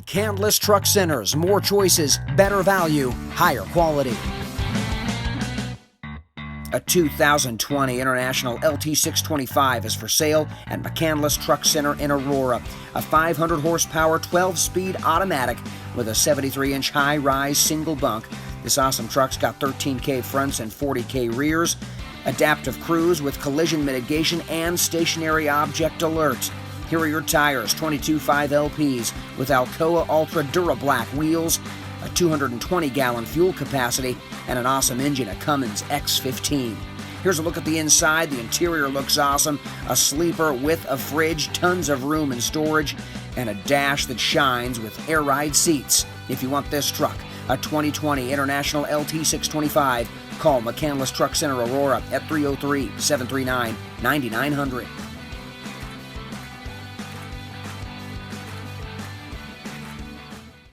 McCandless Truck Centers. More choices, better value, higher quality. A 2020 International LT625 is for sale at McCandless Truck Center in Aurora. A 500 horsepower, 12-speed automatic with a 73-inch high-rise single bunk. This awesome truck's got 13K fronts and 40K rears, adaptive cruise with collision mitigation and stationary object alert. Here are your tires, 22.5 LPs with Alcoa Ultra Dura Black wheels, a 220-gallon fuel capacity, and an awesome engine, a Cummins X15. Here's a look at the inside. The interior looks awesome. A sleeper with a fridge, tons of room and storage, and a dash that shines with air ride seats. If you want this truck, a 2020 International LT625, call McCandless Truck Center Aurora at 303-739-9900.